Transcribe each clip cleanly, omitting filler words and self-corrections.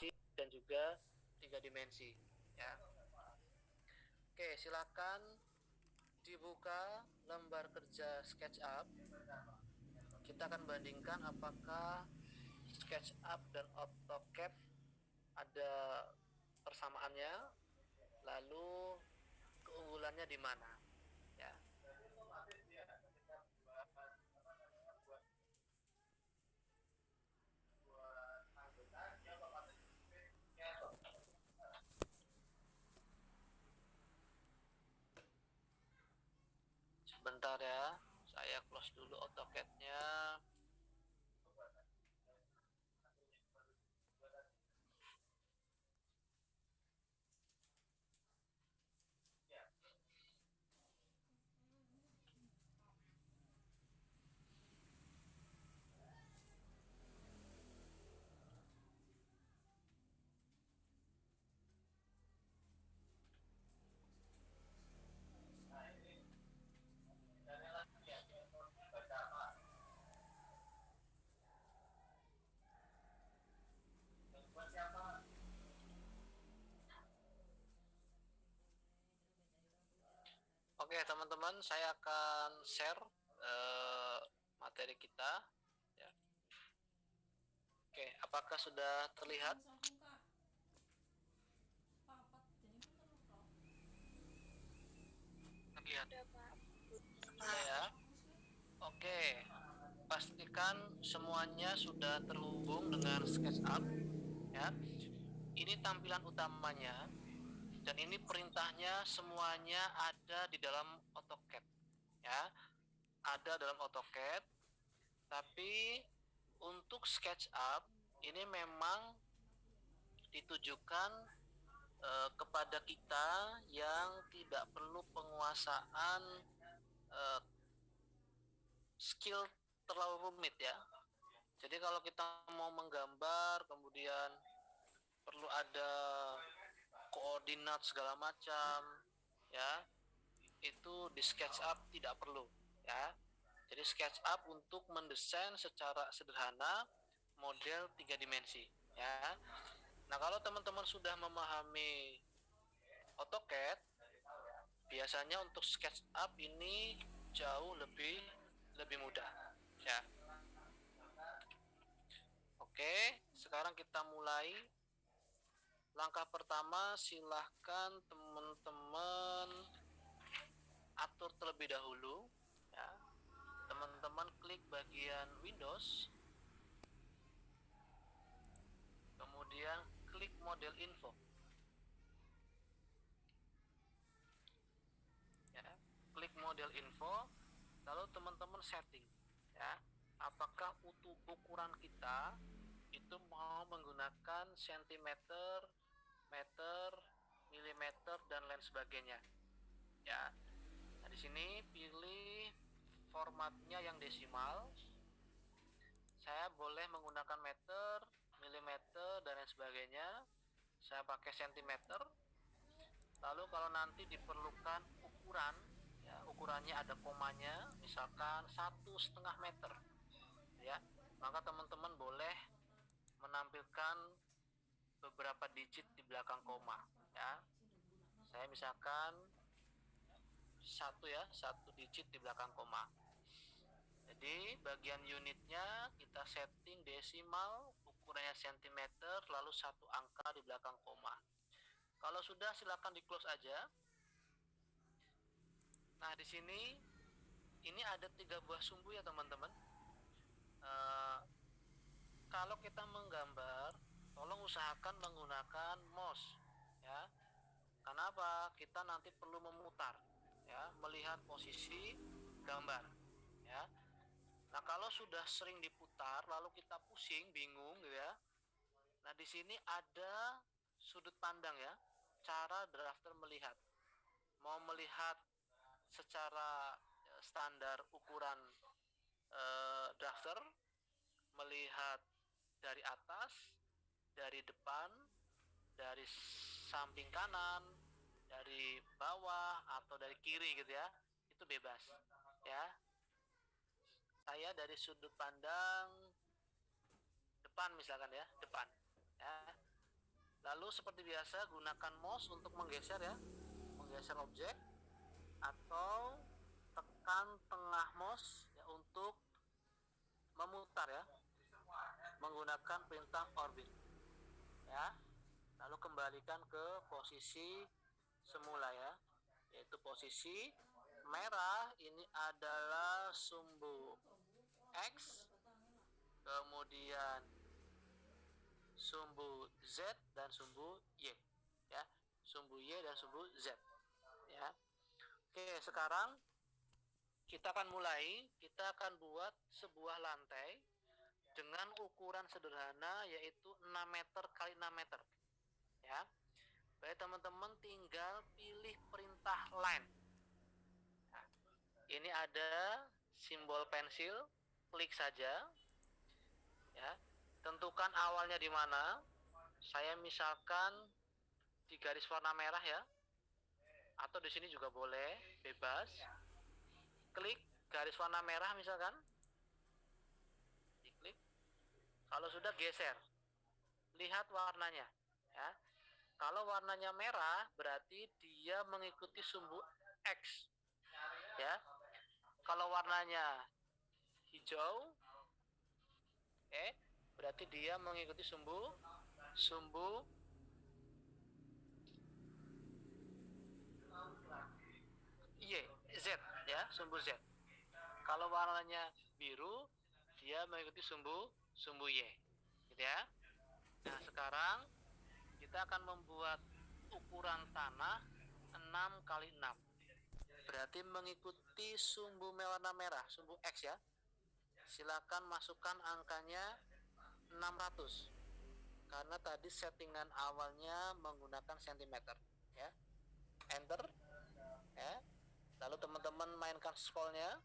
dan juga 3 dimensi ya. Oke, silakan dibuka lembar kerja SketchUp. Kita akan bandingkan apakah SketchUp dan AutoCAD ada persamaannya, lalu keunggulannya di mana ya. Sebentar ya, saya close dulu AutoCAD-nya. Oke teman-teman, saya akan share materi kita ya. Oke, apakah sudah terlihat? Terlihat ya. Oke, pastikan semuanya sudah terhubung dengan SketchUp ya. Ini tampilan utamanya dan ini perintahnya semuanya ada di dalam AutoCAD ya. Ada dalam AutoCAD, tapi untuk SketchUp ini memang ditujukan kepada kita yang tidak perlu penguasaan skill terlalu rumit ya. Jadi kalau kita mau menggambar kemudian perlu ada koordinat segala macam ya, itu di SketchUp tidak perlu ya. Jadi SketchUp untuk mendesain secara sederhana model 3 dimensi ya. Nah, kalau teman-teman sudah memahami AutoCAD, biasanya untuk SketchUp ini jauh lebih mudah ya. Oke, sekarang kita mulai. Langkah pertama, silahkan teman-teman atur terlebih dahulu ya. Teman-teman klik bagian Windows, kemudian klik model info ya. Klik model info, lalu teman-teman setting ya, apakah ukuran kita itu mau menggunakan sentimeter, meter, milimeter, dan lain sebagainya ya. Nah, di sini pilih formatnya yang desimal. Saya boleh menggunakan meter, milimeter, dan lain sebagainya. Saya pakai sentimeter. Lalu kalau nanti diperlukan ukuran ya, ukurannya ada komanya, misalkan 1,5 meter ya, maka teman-teman boleh menampilkan beberapa digit di belakang koma ya. Saya misalkan satu digit di belakang koma. Jadi bagian unitnya kita setting desimal, ukurannya sentimeter, lalu 1 angka di belakang koma. Kalau sudah silakan di close aja. Nah, di sini ini ada 3 buah sumbu ya teman-teman. Kalau kita menggambar, tolong usahakan menggunakan mouse ya. Kenapa? Kita nanti perlu memutar ya, melihat posisi gambar ya. Nah, kalau sudah sering diputar lalu kita pusing, bingung gitu ya. Nah, di sini ada sudut pandang ya, cara drafter melihat. Mau melihat secara standar ukuran drafter, melihat dari atas, dari depan, dari samping kanan, dari bawah atau dari kiri gitu ya, itu bebas ya. Saya dari sudut pandang depan misalkan ya, depan ya. Lalu seperti biasa gunakan mouse untuk menggeser ya, menggeser objek, atau tekan tengah mouse ya untuk memutar ya, menggunakan perintah orbit ya. Lalu kembalikan ke posisi semula ya, yaitu posisi merah ini adalah sumbu X, kemudian sumbu Z dan sumbu Y ya, sumbu Y dan sumbu Z ya. Oke, sekarang kita akan buat sebuah lantai dengan ukuran sederhana yaitu 6 meter kali 6 meter ya. Baik, teman-teman tinggal pilih perintah line. Nah, ini ada simbol pensil, klik saja ya. Tentukan awalnya di mana. Saya misalkan di garis warna merah ya, atau di sini juga boleh, bebas. Klik garis warna merah misalkan, diklik. Kalau sudah, geser, lihat warnanya ya. Kalau warnanya merah berarti dia mengikuti sumbu X ya. Kalau warnanya hijau, berarti dia mengikuti sumbu Y, Z ya, sumbu Z. Kalau warnanya biru, dia mengikuti sumbu Y, gitu ya. Nah, sekarang kita akan membuat ukuran tanah 6 kali 6. Berarti mengikuti sumbu warna merah, sumbu X ya. Silakan masukkan angkanya 600. Karena tadi settingan awalnya menggunakan cm ya. Enter ya. Lalu teman-teman mainkan scrollnya.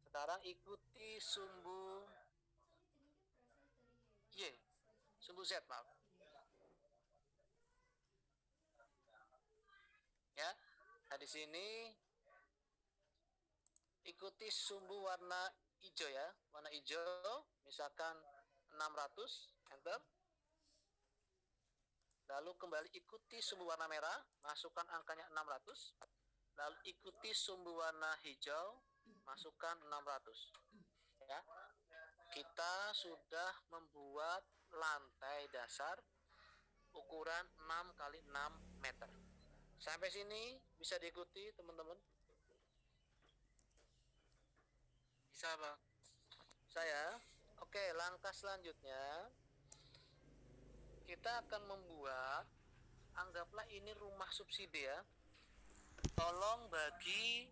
Sekarang ikuti sumbu Y, sumbu Z maaf ya. Nah, di sini ikuti sumbu warna hijau ya, warna hijau misalkan 600, enter. Lalu kembali ikuti sumbu warna merah, masukkan angkanya 600. Lalu ikuti sumbu warna hijau, masukkan 600 ya. Kita sudah membuat lantai dasar ukuran 6 kali 6 meter. Sampai sini bisa diikuti teman-teman? Bisa Bang? Saya? Oke, langkah selanjutnya kita akan membuat, anggaplah ini rumah subsidi ya. Tolong bagi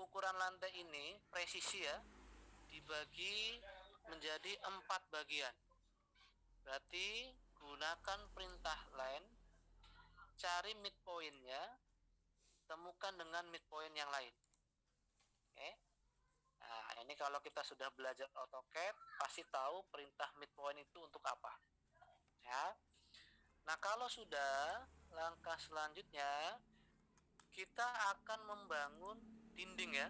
ukuran lantai ini presisi ya, dibagi menjadi 4 bagian. Berarti gunakan perintah line, cari midpointnya, temukan dengan midpoint yang lain. Oke. Nah, ini kalau kita sudah belajar AutoCAD pasti tahu perintah midpoint itu untuk apa ya. Nah, kalau sudah, langkah selanjutnya kita akan membangun dinding ya,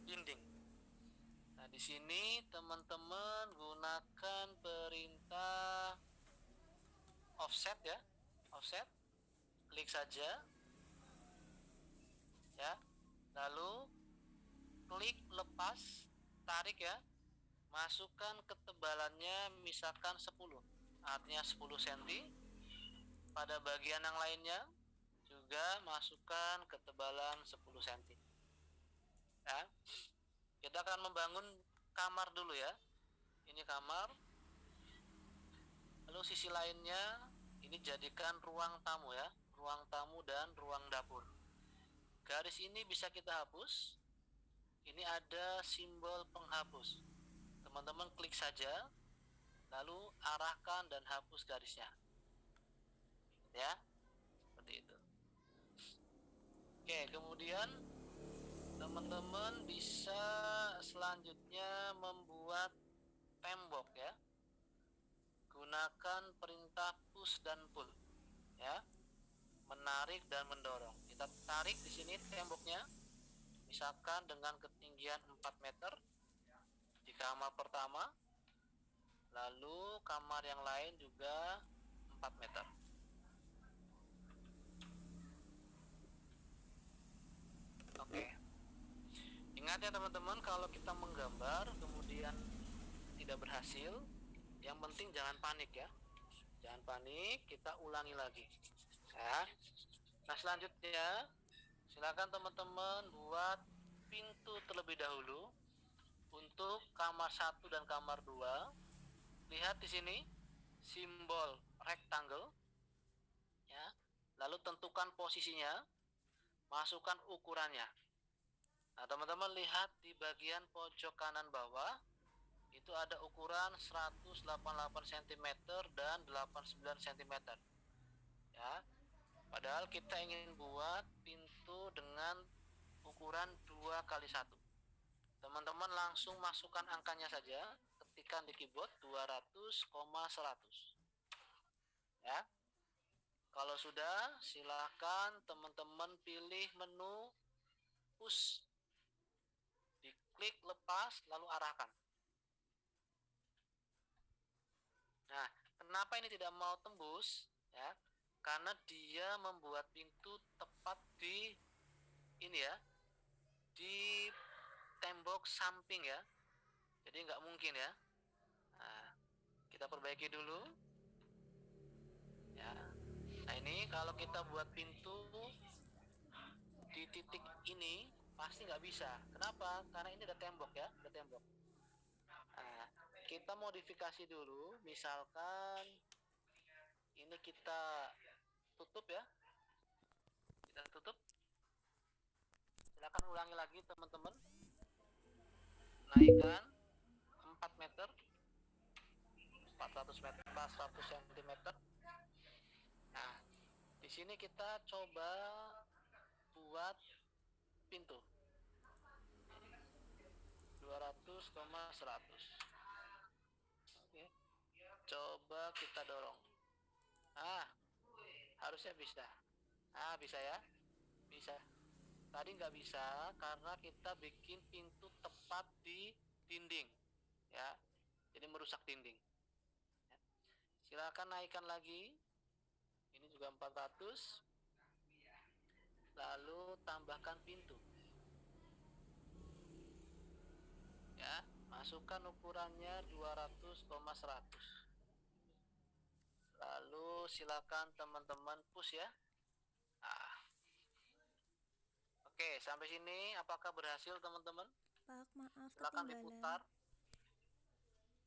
dinding. Nah, di sini teman-teman gunakan perintah offset ya, offset, klik saja ya. Lalu klik lepas, tarik ya, masukkan ketebalannya misalkan 10, artinya 10 cm. Pada bagian yang lainnya juga masukkan ketebalan 10 cm ya. Kita akan membangun kamar dulu ya. Ini kamar. Lalu sisi lainnya ini jadikan ruang tamu ya, ruang tamu dan ruang dapur. Garis ini bisa kita hapus. Ini ada simbol penghapus. Teman-teman klik saja, lalu arahkan dan hapus garisnya ya, seperti itu. Oke, kemudian teman-teman bisa selanjutnya membuat tembok ya, gunakan perintah push dan pull ya, menarik dan mendorong. Kita tarik di sini temboknya, misalkan dengan ketinggian 4 meter di kamar pertama, lalu kamar yang lain juga 4 meter Ingat ya teman-teman, kalau kita menggambar kemudian tidak berhasil, yang penting jangan panik ya. Jangan panik, kita ulangi lagi. Ya. Nah, selanjutnya silakan teman-teman buat pintu terlebih dahulu untuk kamar 1 dan kamar 2. Lihat di sini simbol rectangle ya. Lalu tentukan posisinya, masukkan ukurannya. Nah, teman-teman lihat di bagian pojok kanan bawah itu ada ukuran 188 cm dan 89 cm. Ya. Padahal kita ingin buat pintu dengan ukuran 2 kali 1. Teman-teman langsung masukkan angkanya saja, ketikkan di keyboard 200,100. Ya. Kalau sudah, silakan teman-teman pilih menu push. Diklik lepas lalu arahkan. Nah, kenapa ini tidak mau tembus? Ya, karena dia membuat pintu tepat di ini ya, di tembok samping ya. Jadi nggak mungkin ya. Nah, kita perbaiki dulu. Ya. Nah ini kalau kita buat pintu di titik ini pasti nggak bisa. Kenapa? Karena ini ada tembok ya, ada tembok. Nah, kita modifikasi dulu. Misalkan ini kita tutup ya. Kita tutup. Silakan ulangi lagi teman-teman. Naikkan 4 meter, 400 meter, 400 cm. Nah, di sini kita coba buat pintu 200,100. Oke. Coba kita dorong. Ah, harusnya bisa. Ah, bisa ya? Bisa. Tadi nggak bisa karena kita bikin pintu tepat di dinding. Ya. Jadi merusak dinding. Ya. Silakan naikkan lagi. Ini juga 400. Lalu tambahkan pintu. Ya, masukkan ukurannya 200,100. Lalu silakan teman-teman push ya. Ah. Oke, sampai sini apakah berhasil teman-teman? Pak, maaf Silakan ketinggalan. diputar.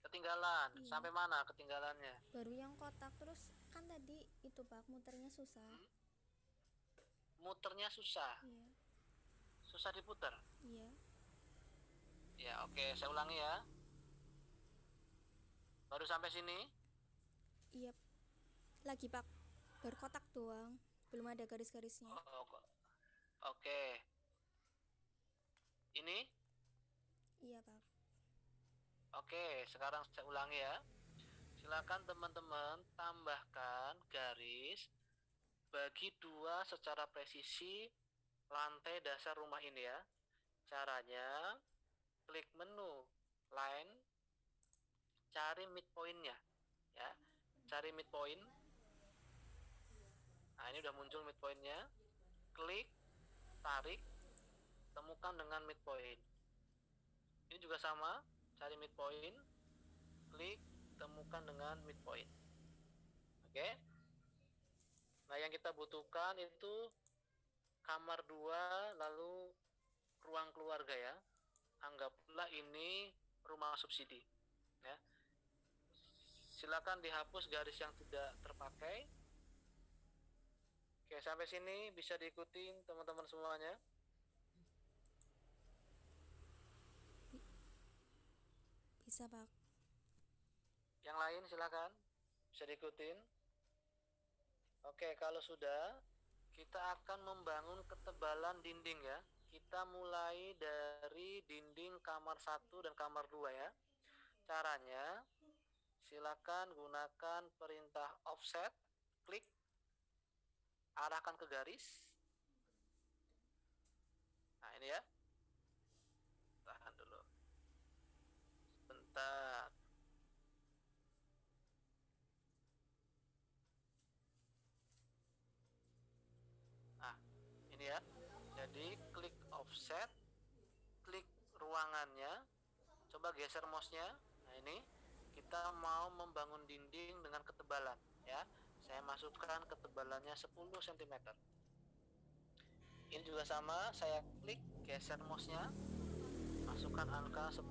Ketinggalan. Iya. Sampai mana ketinggalannya? Baru yang kotak, terus kan tadi itu Pak, muternya susah. Muternya susah. Iya. Susah diputar. Iya. Ya, oke, saya ulangi ya. Baru sampai sini? Iya. Lagi Pak, baru kotak doang, belum ada garis-garisnya. Oh, oke. Ini? Iya Pak. Oke, sekarang saya ulangi ya. Silakan teman-teman tambahkan garis bagi 2 secara presisi lantai dasar rumah ini ya. Caranya klik menu line, cari midpointnya ya, cari midpoint. Nah ini udah muncul midpointnya, klik, tarik, temukan dengan midpoint. Ini juga sama, cari midpoint, klik, temukan dengan midpoint. Oke. Nah yang kita butuhkan itu kamar 2 lalu ruang keluarga ya. Anggaplah ini rumah subsidi ya. Silakan dihapus garis yang tidak terpakai. Oke, sampai sini bisa diikuti teman-teman semuanya. Bisa Pak. Yang lain silakan bisa diikutin. Oke, kalau sudah, kita akan membangun ketebalan dinding ya. Kita mulai dari dinding kamar 1 dan kamar 2 ya. Caranya silakan gunakan perintah offset, klik, arahkan ke garis. Nah ini ya, tahan dulu bentar. Nah ini ya, jadi klik offset, klik ruangannya, coba geser mouse-nya. Nah, ini kita mau membangun dinding dengan ketebalan, ya. Saya masukkan ketebalannya 10 cm. Ini juga sama, saya klik, geser mouse-nya, masukkan angka 10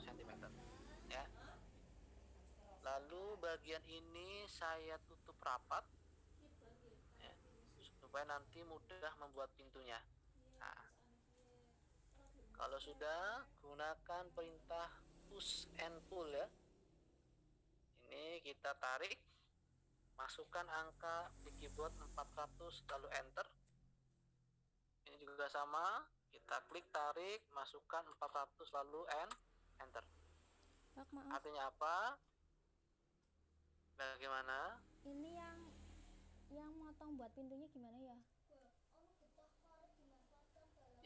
cm, ya. Lalu bagian ini saya tutup rapat, ya, supaya nanti mudah membuat pintunya. Nah, kalau sudah, gunakan perintah push and pull, ya. Ini kita tarik, masukkan angka di keyboard 400 lalu enter. Ini juga sama, kita klik, tarik, masukkan 400 lalu enter. Pak, maaf. Artinya apa? Bagaimana? Ini yang motong buat pintunya gimana ya?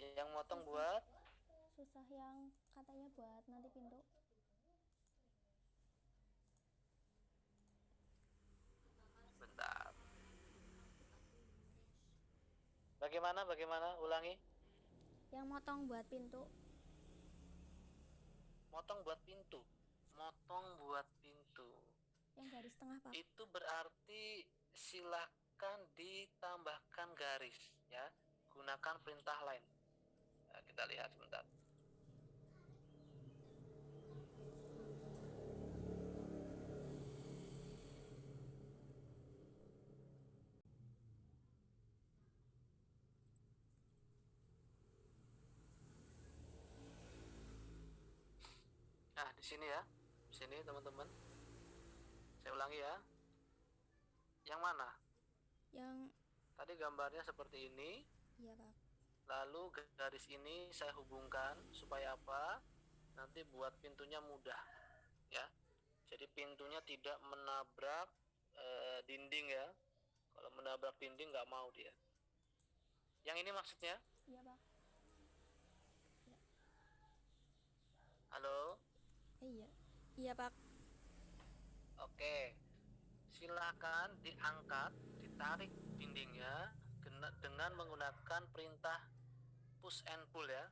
Yang motong buat Susah yang katanya buat nanti pintu. bentar. Bagaimana? Ulangi. Yang motong buat pintu. Motong buat pintu. Motong buat pintu. Yang garis tengah, Pak. Itu berarti silakan ditambahkan garis, ya. Gunakan perintah line. Nah, kita lihat sebentar. Nah, di sini ya. Di sini teman-teman. Saya ulangi ya. Yang mana? Yang Tadi gambarnya seperti ini. iya, Pak. Lalu garis ini saya hubungkan supaya apa? Nanti buat pintunya mudah, ya. Jadi pintunya tidak menabrak dinding, ya. Kalau menabrak dinding nggak mau dia. Yang ini maksudnya? Iya, Pak. Halo? Iya. Iya, Pak. Oke. Silakan diangkat, ditarik dindingnya dengan menggunakan perintah push and pull, ya.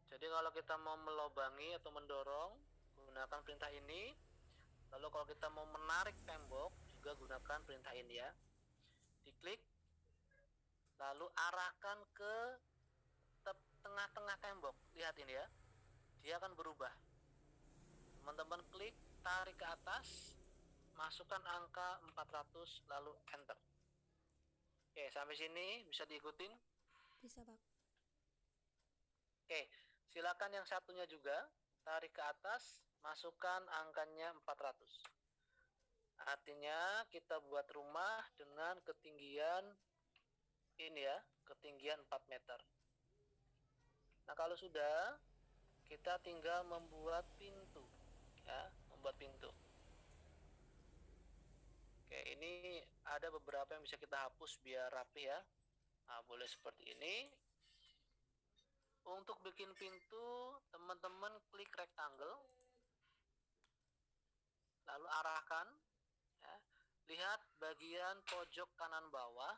Jadi kalau kita mau melobangi atau mendorong, gunakan perintah ini. Lalu kalau kita mau menarik tembok, juga gunakan perintah ini, ya. Diklik, lalu arahkan ke tengah-tengah tembok. Lihat ini, ya. Dia akan berubah. Teman-teman klik, tarik ke atas, masukkan angka 400 lalu enter. Oke, sampai sini bisa diikutin? Bisa, Pak. Oke, silakan yang satunya juga, tarik ke atas, masukkan angkanya 400. Artinya kita buat rumah dengan ketinggian ini, ya, ketinggian 4 meter. Nah, kalau sudah, kita tinggal membuat pintu, ya, membuat pintu. Oke, ini ada beberapa yang bisa kita hapus biar rapi, ya. Nah, boleh seperti ini. Untuk bikin pintu, teman-teman klik rectangle, lalu arahkan, ya. Lihat bagian pojok kanan bawah,